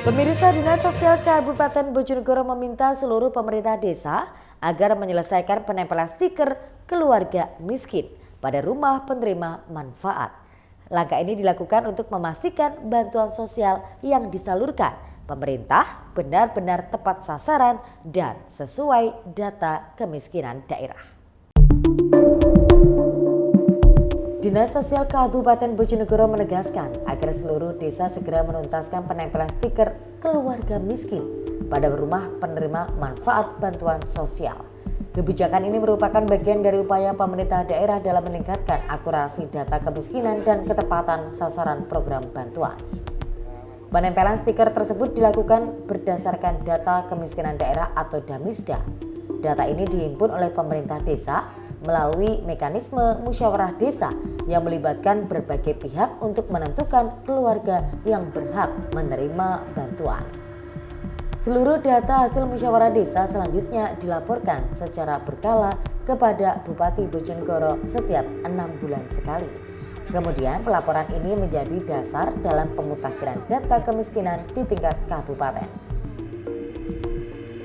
Pemirsa, Dinas Sosial Kabupaten Bojonegoro meminta seluruh pemerintah desa agar menyelesaikan penempelan stiker keluarga miskin pada rumah penerima manfaat. Langkah ini dilakukan untuk memastikan bantuan sosial yang disalurkan pemerintah benar-benar tepat sasaran dan sesuai data kemiskinan daerah. Dinas Sosial Kabupaten Bojonegoro menegaskan agar seluruh desa segera menuntaskan penempelan stiker keluarga miskin pada rumah penerima manfaat bantuan sosial. Kebijakan ini merupakan bagian dari upaya pemerintah daerah dalam meningkatkan akurasi data kemiskinan dan ketepatan sasaran program bantuan. Penempelan stiker tersebut dilakukan berdasarkan data kemiskinan daerah atau Damisda. Data ini dihimpun oleh pemerintah desa melalui mekanisme musyawarah desa yang melibatkan berbagai pihak untuk menentukan keluarga yang berhak menerima bantuan. Seluruh data hasil musyawarah desa selanjutnya dilaporkan secara berkala kepada Bupati Bojonegoro setiap 6 bulan sekali. Kemudian pelaporan ini menjadi dasar dalam pemutakhiran data kemiskinan di tingkat kabupaten.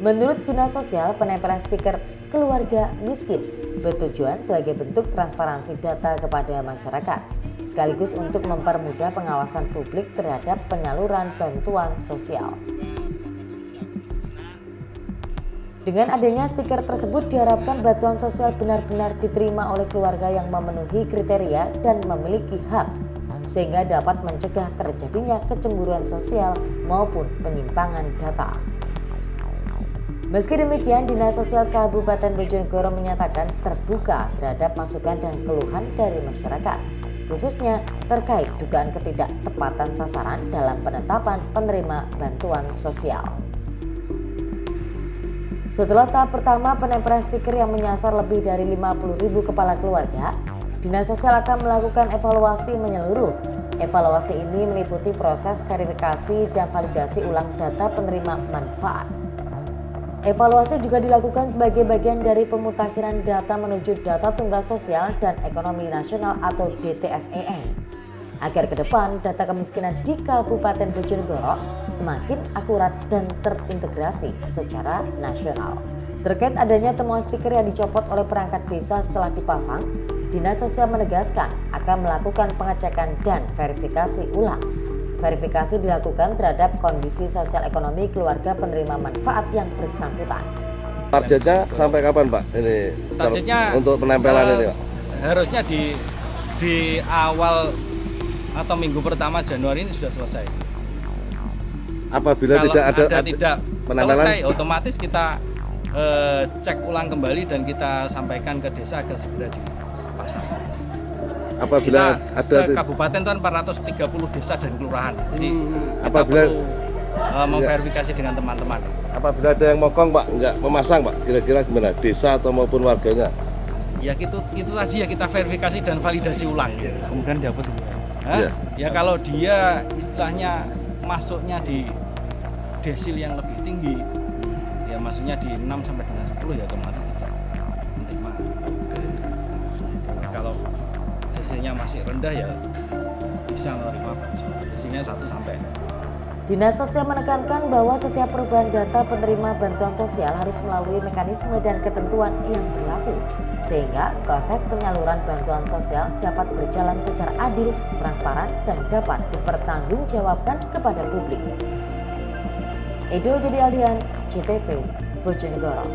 Menurut Dinas Sosial, penempelan stiker keluarga miskin bertujuan sebagai bentuk transparansi data kepada masyarakat, sekaligus untuk mempermudah pengawasan publik terhadap penyaluran bantuan sosial. Dengan adanya stiker tersebut diharapkan bantuan sosial benar-benar diterima oleh keluarga yang memenuhi kriteria dan memiliki hak, sehingga dapat mencegah terjadinya kecemburuan sosial maupun penyimpangan data. Meski demikian, Dinas Sosial Kabupaten Bojonegoro menyatakan terbuka terhadap masukan dan keluhan dari masyarakat, khususnya terkait dugaan ketidaktepatan sasaran dalam penetapan penerima bantuan sosial. Setelah tahap pertama penempelan stiker yang menyasar lebih dari 50.000 kepala keluarga, Dinas Sosial akan melakukan evaluasi menyeluruh. Evaluasi ini meliputi proses verifikasi dan validasi ulang data penerima manfaat. Evaluasi juga dilakukan sebagai bagian dari pemutakhiran data menuju data tunggal sosial dan ekonomi nasional atau DTSEN. Agar ke depan data kemiskinan di Kabupaten Bojonegoro semakin akurat dan terintegrasi secara nasional. Terkait adanya temuan stiker yang dicopot oleh perangkat desa setelah dipasang, Dinas Sosial menegaskan akan melakukan pengecekan dan verifikasi ulang. Verifikasi dilakukan terhadap kondisi sosial ekonomi keluarga penerima manfaat yang bersangkutan. Targetnya sampai kapan, Pak? Ini targetnya untuk penempelan ini, Pak? Harusnya di awal atau minggu pertama Januari ini sudah selesai. Apabila kalau tidak penempelan, selesai, otomatis kita cek ulang kembali dan kita sampaikan ke desa agar segera dipasang. Apabila kita kabupaten kan 430 desa dan kelurahan, jadi kita perlu memverifikasi dengan teman-teman. Apabila ada yang mokong, Pak, nggak memasang, Pak, kira-kira gimana? Desa atau maupun warganya? Ya itu tadi ya, kita verifikasi dan validasi ulang. Kemudian dihapus. Ya kalau dia istilahnya masuknya di desil yang lebih tinggi, ya maksudnya di 6 sampai dengan 10 ya otomatis tidak menerima. Kalau desilnya masih rendah ya bisa menerima bantuan. Desilnya 1 sampai. Dinas Sosial menekankan bahwa setiap perubahan data penerima bantuan sosial harus melalui mekanisme dan ketentuan yang berlaku, sehingga proses penyaluran bantuan sosial dapat berjalan secara adil, transparan, dan dapat dipertanggungjawabkan kepada publik. Edo Jadi Aldian, JTV, Bojonegoro.